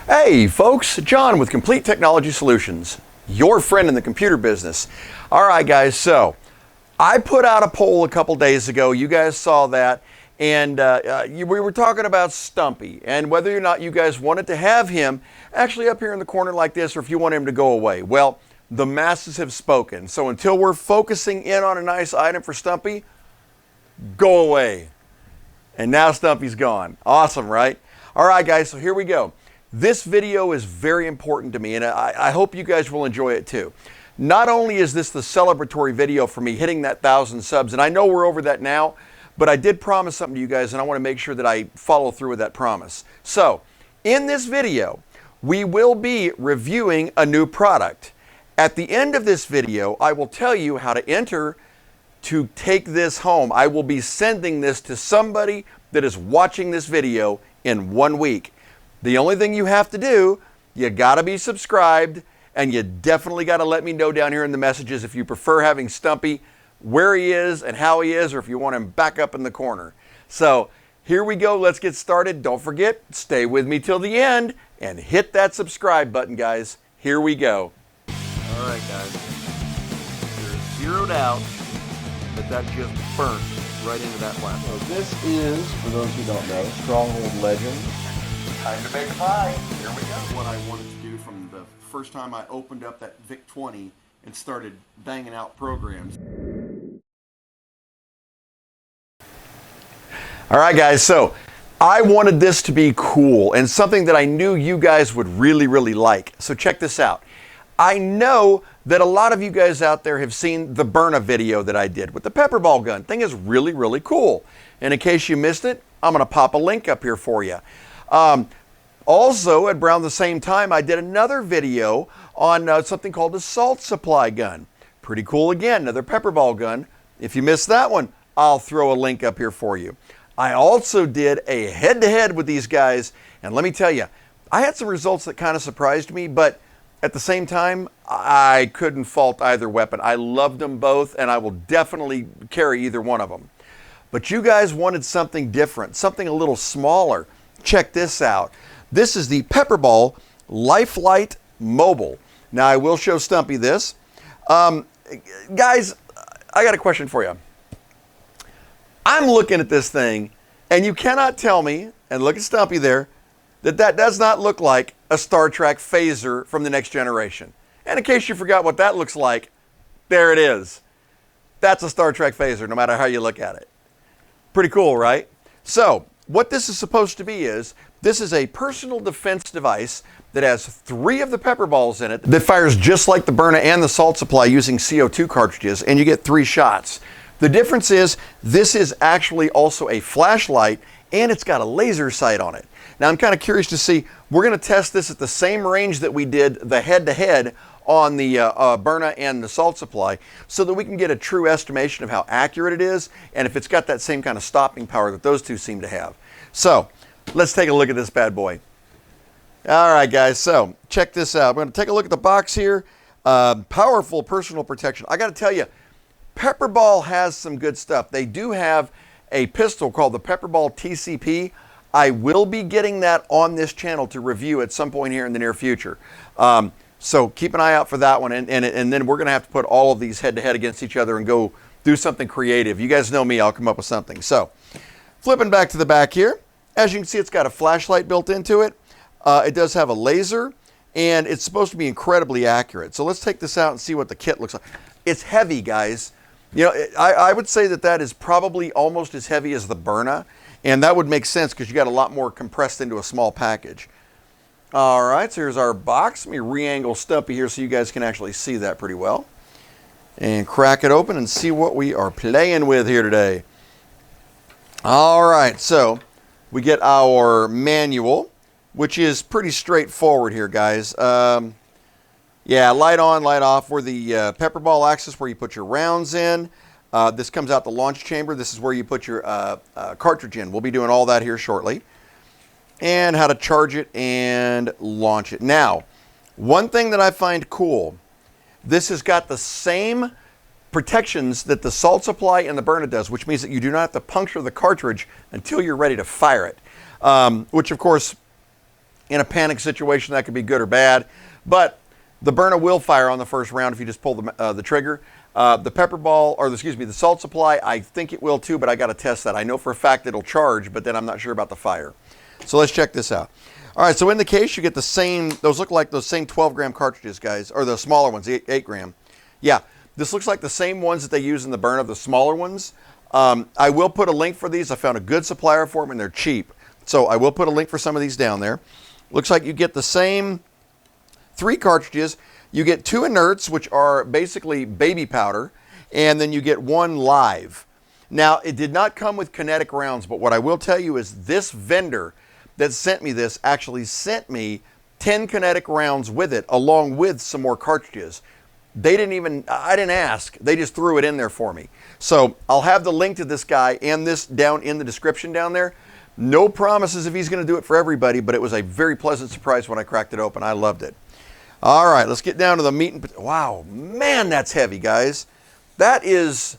Hey folks, John with Complete Technology Solutions, your friend in the computer business. All right guys, so I put out a poll a couple days ago, you guys saw that, and we were talking about Stumpy and whether or not you guys wanted to have him actually up here in the corner like this or if you want him to go away. Well, the masses have spoken, so until we're focusing in on a nice item for Stumpy, go away. And now Stumpy's gone. Awesome, right? All right guys, so here we go. This video is very important to me, and I hope you guys will enjoy it too. Not only is this the celebratory video for me hitting that 1,000 subs, and I know we're over that now, but I did promise something to you guys, and I want to make sure that I follow through with that promise. So, in this video, we will be reviewing a new product. At the end of this video, I will tell you how to enter to take this home. I will be sending this to somebody that is watching this video in 1 week. The only thing you have to do, you gotta be subscribed, and you definitely gotta let me know down here in the messages if you prefer having Stumpy, where he is and how he is, or if you want him back up in the corner. So here we go, let's get started. Don't forget, stay with me till the end and hit that subscribe button, guys. Here we go. All right, guys, there's zero doubt that just burnt right into that platform. So this is, for those who don't know, Stronghold Legend. Time to make a pie. Here we go. What I wanted to do from the first time I opened up that VIC-20 and started banging out programs. All right, guys, so I wanted this to be cool and something that I knew you guys would really, really like. So check this out. I know that a lot of you guys out there have seen the Byrna video that I did with the pepper ball gun. Thing is really, really cool. And in case you missed it, I'm going to pop a link up here for you. Also, at around the same time, I did another video on something called the Salt Supply gun. Pretty cool again, another pepper ball gun. If you missed that one, I'll throw a link up here for you. I also did a head-to-head with these guys, and let me tell you, I had some results that kind of surprised me, but at the same time, I couldn't fault either weapon. I loved them both, and I will definitely carry either one of them. But you guys wanted something different, something a little smaller. Check this out. This is the Pepperball Lifelite Mobile. Now, I will show Stumpy this. Guys, I got a question for you. I'm looking at this thing, and you cannot tell me, and look at Stumpy there, that does not look like a Star Trek phaser from the Next Generation. And in case you forgot what that looks like, there it is. That's a Star Trek phaser, no matter how you look at it. Pretty cool, right? So, what this is supposed to be is, this is a personal defense device that has 3 of the pepper balls in it that fires just like the Byrna and the Salt Supply using CO2 cartridges, and you get 3 shots. The difference is, this is actually also a flashlight, and it's got a laser sight on it. Now, I'm kind of curious to see, we're going to test this at the same range that we did the head-to-head on the Byrna and the Salt Supply, so that we can get a true estimation of how accurate it is and if it's got that same kind of stopping power that those two seem to have. So let's take a look at this bad boy. All right, guys, so check this out. We're going to take a look at the box here. Powerful personal protection. I got to tell you, Pepperball has some good stuff. They do have a pistol called the Pepperball TCP. I will be getting that on this channel to review at some point here in the near future. So keep an eye out for that one, and then we're going to have to put all of these head-to-head against each other and go do something creative. You guys know me, I'll come up with something. So, flipping back to the back here, as you can see, it's got a flashlight built into it. It does have a laser, and it's supposed to be incredibly accurate. So let's take this out and see what the kit looks like. It's heavy, guys. You know, I would say that is probably almost as heavy as the Byrna, and that would make sense because you got a lot more compressed into a small package. All right, so here's our box. Let me re-angle Stumpy here so you guys can actually see that pretty well. And crack it open and see what we are playing with here today. All right, so we get our manual, which is pretty straightforward here, guys. Yeah, light on, light off. Where the pepper ball axis, where you put your rounds in. This comes out the launch chamber. This is where you put your cartridge in. We'll be doing all that here shortly. And how to charge it and launch it. Now, one thing that I find cool, this has got the same protections that the Salt Supply and the Byrna does, which means that you do not have to puncture the cartridge until you're ready to fire it. Which, of course, In a panic situation, that could be good or bad. But the Byrna will fire on the first round if you just pull the trigger. The pepper ball, or excuse me, the salt supply, I think it will too, but I got to test that. I know for a fact it'll charge, but then I'm not sure about the fire. So let's check this out. All right, so in the case, you get the same, those look like those same 12-gram cartridges, guys, or the smaller ones, the 8-gram. Yeah, this looks like the same ones that they use in the Byrna, the smaller ones. I will put a link for these. I found a good supplier for them, and they're cheap. So I will put a link for some of these down there. Looks like you get the same 3 cartridges. You get 2 inerts, which are basically baby powder, and then you get 1 live. Now, it did not come with kinetic rounds, but what I will tell you is this vendor that sent me this actually sent me 10 kinetic rounds with it, along with some more cartridges. They didn't even, I didn't ask, they just threw it in there for me. So I'll have the link to this guy and this down in the description down there. No promises if he's going to do it for everybody, but it was a very pleasant surprise when I cracked it open. I loved it. All right, let's get down to the meat and wow, man, that's heavy, guys. That is,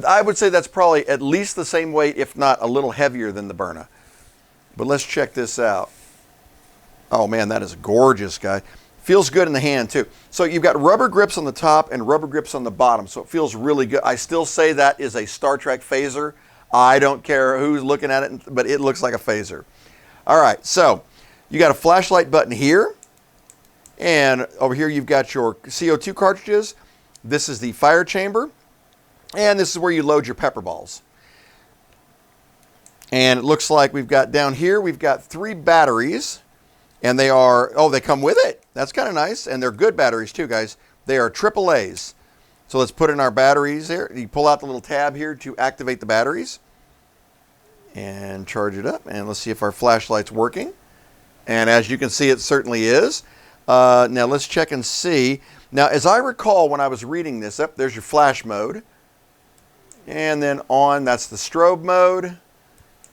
I would say that's probably at least the same weight, if not a little heavier than the Byrna. But let's check this out. Oh man, that is gorgeous, guy. Feels good in the hand too. So you've got rubber grips on the top and rubber grips on the bottom, so it feels really good. I still say that is a Star Trek phaser. I don't care who's looking at it, but it looks like a phaser. All right, so you got a flashlight button here. And over here you've got your CO2 cartridges. This is the fire chamber. And this is where you load your pepper balls. And it looks like we've got down here, we've got 3 batteries. And they are, oh, they come with it. That's kind of nice. And they're good batteries too, guys. They are AAAs. So let's put in our batteries here. You pull out the little tab here to activate the batteries. And charge it up. And let's see if our flashlight's working. And as you can see, it certainly is. Now let's check and see. Now, as I recall when I was reading this, there's your flash mode. And then on, that's the strobe mode.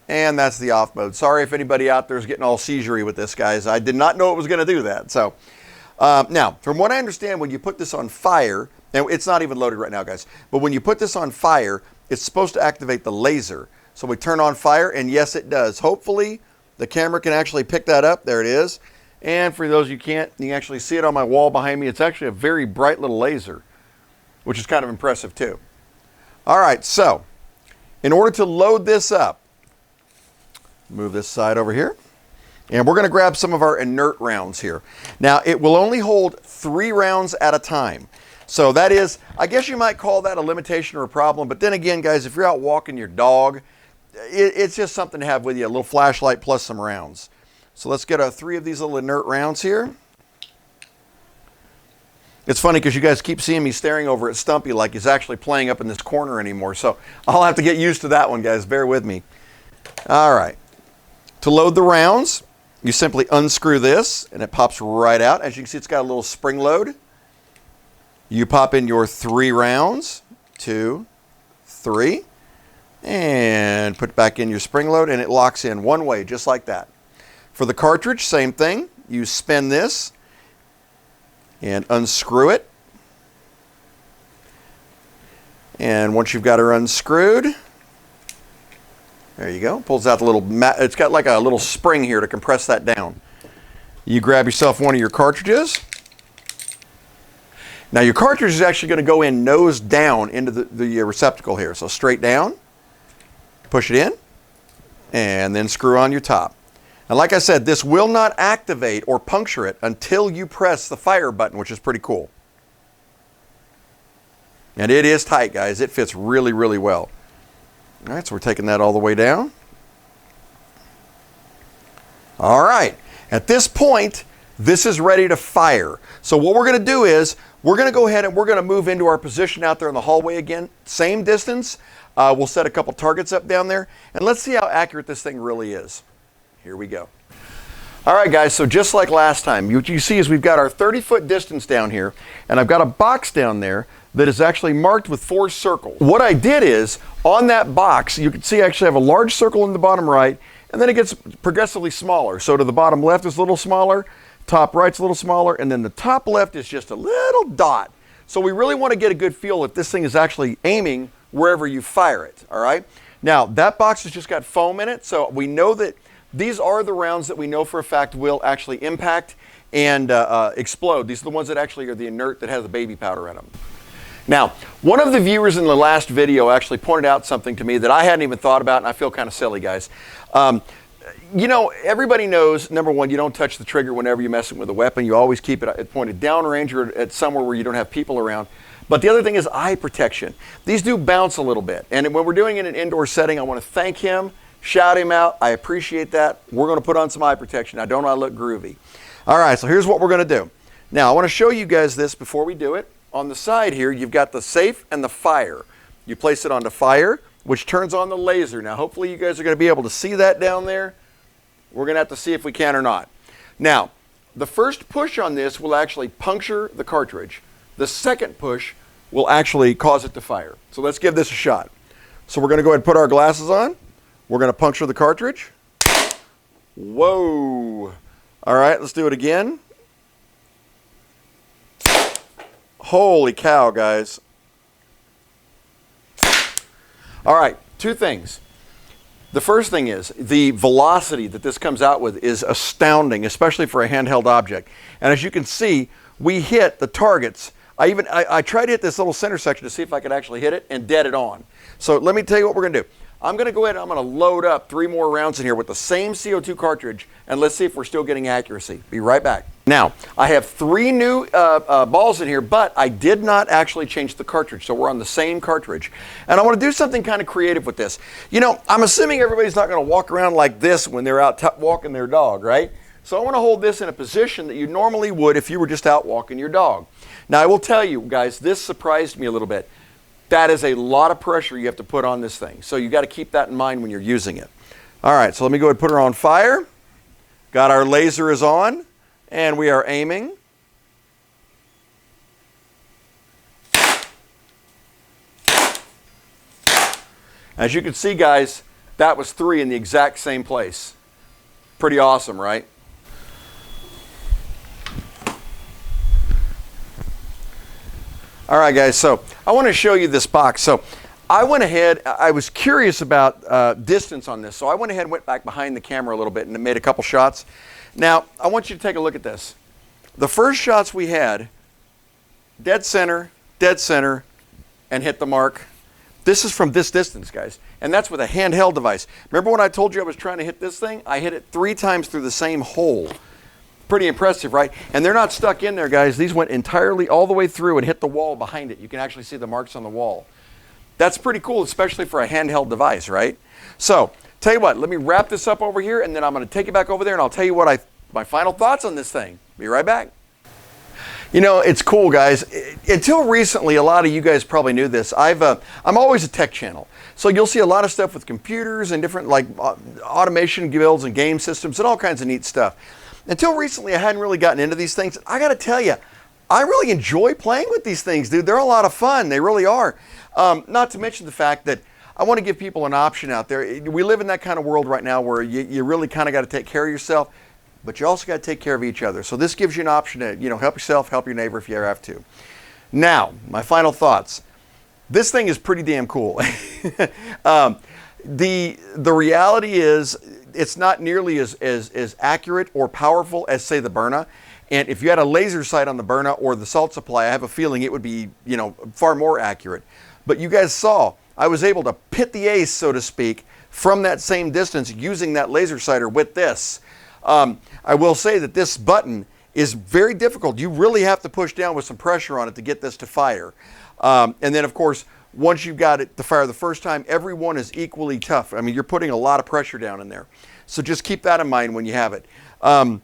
And that's the off mode. Sorry if anybody out there is getting all seizure-y with this, guys. I did not know it was going to do that. So, now, from what I understand, when you put this on fire, and it's not even loaded right now, guys, but when you put this on fire, it's supposed to activate the laser. So we turn on fire, and yes, it does. Hopefully, the camera can actually pick that up. There it is. And for those you can't, you can actually see it on my wall behind me. It's actually a very bright little laser, which is kind of impressive too. All right, so in order to load this up, move this side over here, and we're going to grab some of our inert rounds here. Now, it will only hold 3 rounds at a time. So that is, I guess you might call that a limitation or a problem, but then again, guys, if you're out walking your dog, it's just something to have with you, a little flashlight plus some rounds. So let's get 3 of these little inert rounds here. It's funny because you guys keep seeing me staring over at Stumpy like he's actually playing up in this corner anymore. So I'll have to get used to that one, guys. Bear with me. All right. To load the rounds, you simply unscrew this and it pops right out. As you can see, it's got a little spring load. You pop in your 3 rounds, 2, 3, and put back in your spring load and it locks in one way, just like that. For the cartridge, same thing. You spin this and unscrew it. And once you've got her unscrewed, there you go. Pulls out the little mat. It's got like a little spring here to compress that down. You grab yourself one of your cartridges. Now your cartridge is actually going to go in nose down into the receptacle here. So straight down, push it in, and then screw on your top. And like I said, this will not activate or puncture it until you press the fire button, which is pretty cool. And it is tight, guys. It fits really, really well. All right, so we're taking that all the way down. All right, at this point, this is ready to fire. So what we're going to do is we're going to go ahead and we're going to move into our position out there in the hallway again. Same distance. We'll set a couple targets up down there, and let's see how accurate this thing really is. Here we go. All right, guys, so just like last time, what you see is we've got our 30-foot distance down here, and I've got a box down there that is actually marked with 4 circles. What I did is, on that box, you can see I actually have a large circle in the bottom right, and then it gets progressively smaller. So to the bottom left is a little smaller, top right's a little smaller, and then the top left is just a little dot. So we really want to get a good feel if this thing is actually aiming wherever you fire it, all right? Now, that box has just got foam in it, so we know that these are the rounds that we know for a fact will actually impact and explode. These are the ones that actually are the inert that has the baby powder in them. Now, one of the viewers in the last video actually pointed out something to me that I hadn't even thought about, and I feel kind of silly, guys. You know, everybody knows, number one, you don't touch the trigger whenever you're messing with a weapon. You always keep it pointed downrange or at somewhere where you don't have people around. But the other thing is eye protection. These do bounce a little bit. And when we're doing it in an indoor setting, I want to thank him, shout him out. I appreciate that. We're going to put on some eye protection. Now, don't I look groovy? All right, so here's what we're going to do. Now, I want to show you guys this before we do it. On the side here, you've got the safe and the fire. You place it onto fire, which turns on the laser. Now, hopefully you guys are going to be able to see that down there. We're going to have to see if we can or not. Now, the first push on this will actually puncture the cartridge. The second push will actually cause it to fire. So let's give this a shot. So we're going to go ahead and put our glasses on. We're going to puncture the cartridge. Whoa. All right, let's do it again. Holy cow, guys. All right, two things. The first thing is the velocity that this comes out with is astounding, especially for a handheld object. And as you can see, we hit the targets. I tried to hit this little center section to see if I could actually hit it and dead it on. So let me tell you what we're going to do. I'm going to go ahead and I'm going to load up 3 more rounds in here with the same CO2 cartridge, and let's see if we're still getting accuracy. Be right back. Now, I have 3 new balls in here, but I did not actually change the cartridge, so we're on the same cartridge. And I want to do something kind of creative with this. You know, I'm assuming everybody's not going to walk around like this when they're out walking their dog, right? So I want to hold this in a position that you normally would if you were just out walking your dog. Now, I will tell you, guys, this surprised me a little bit. That is a lot of pressure you have to put on this thing. So you got to keep that in mind when you're using it. All right, so let me go ahead and put her on fire. Got our laser is on, and we are aiming. As you can see, guys, that was 3 in the exact same place. Pretty awesome, right? All right, guys, so I want to show you this box. So I went ahead, I was curious about distance on this, so I went ahead and went back behind the camera a little bit and made a couple shots. Now, I want you to take a look at this. The first shots we had, dead center, and hit the mark. This is from this distance, guys, and that's with a handheld device. Remember when I told you I was trying to hit this thing? I hit it 3 times through the same hole. Pretty impressive, right? And they're not stuck in there, guys. These went entirely all the way through and hit the wall behind it. You can actually see the marks on the wall. That's pretty cool, especially for a handheld device, right? So, tell you what, let me wrap this up over here, and then I'm going to take it back over there, and I'll tell you what my final thoughts on this thing. Be right back. You know, it's cool, guys. Until recently, a lot of you guys probably knew this. I'm always a tech channel. So you'll see a lot of stuff with computers and different like automation builds and game systems and all kinds of neat stuff. Until recently, I hadn't really gotten into these things. I got to tell you, I really enjoy playing with these things, dude. They're a lot of fun. They really are. Not to mention the fact that I want to give people an option out there. We live in that kind of world right now where you really kind of got to take care of yourself, but you also got to take care of each other. So this gives you an option to, you know, help yourself, help your neighbor if you ever have to. Now, my final thoughts. This thing is pretty damn cool. The reality is it's not nearly as accurate or powerful as, say, the Byrna. And if you had a laser sight on the Byrna or the salt supply, I have a feeling it would be, you know, far more accurate. But you guys saw, I was able to pit the ace, so to speak, from that same distance using that laser sighter with this. I will say that this button is very difficult. You really have to push down with some pressure on it to get this to fire. And then, of course, once you've got it to fire the first time, every one is equally tough. I mean, you're putting a lot of pressure down in there. So just keep that in mind when you have it. The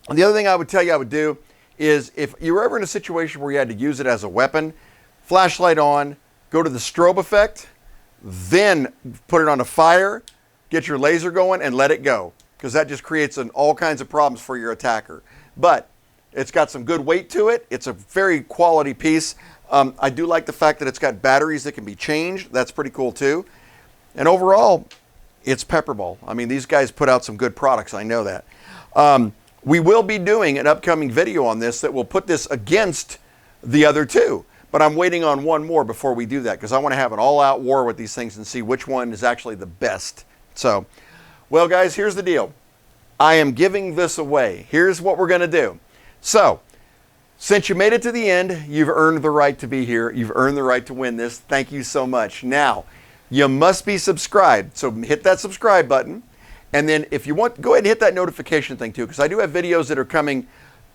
other thing I would tell you I would do is if you were ever in a situation where you had to use it as a weapon, flashlight on, go to the strobe effect, then put it on a fire, get your laser going, and let it go. Because that just creates all kinds of problems for your attacker. But it's got some good weight to it. It's a very quality piece. I do like the fact that it's got batteries that can be changed. That's pretty cool too. And overall, it's Pepperball. I mean, these guys put out some good products. I know that. We will be doing an upcoming video on this that will put this against the other two. But I'm waiting on one more before we do that because I want to have an all-out war with these things and see which one is actually the best. So Well, guys, here's the deal. I am giving this away. Here's what we're going to do. So, since you made it to the end, you've earned the right to be here. You've earned the right to win this. Thank you so much. Now, you must be subscribed. So hit that subscribe button. And then if you want, go ahead and hit that notification thing too, because I do have videos that are coming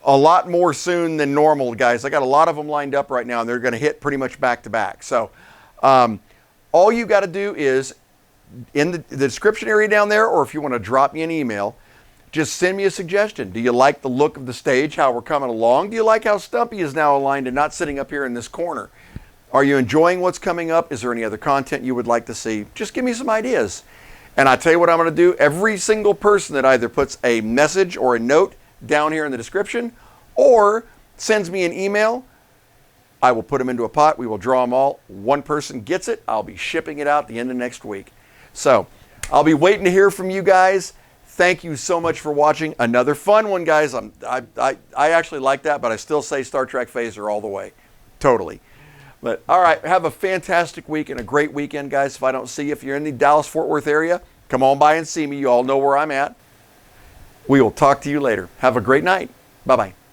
a lot more soon than normal, guys. I got a lot of them lined up right now, and they're going to hit pretty much back to back. So all you got to do is in the description area down there, or if you want to drop me an email, just send me a suggestion. Do you like the look of the stage, how we're coming along? Do you like how Stumpy is now aligned and not sitting up here in this corner? Are you enjoying what's coming up? Is there any other content you would like to see? Just give me some ideas. And I tell you what I'm going to do. Every single person that either puts a message or a note down here in the description or sends me an email, I will put them into a pot. We will draw them all. One person gets it. I'll be shipping it out at the end of next week. So I'll be waiting to hear from you guys. Thank you so much for watching. Another fun one, guys. I actually like that, but I still say Star Trek Phaser all the way. Totally. But all right, have a fantastic week and a great weekend, guys. If I don't see you, if you're in the Dallas-Fort Worth area, come on by and see me. You all know where I'm at. We will talk to you later. Have a great night. Bye-bye.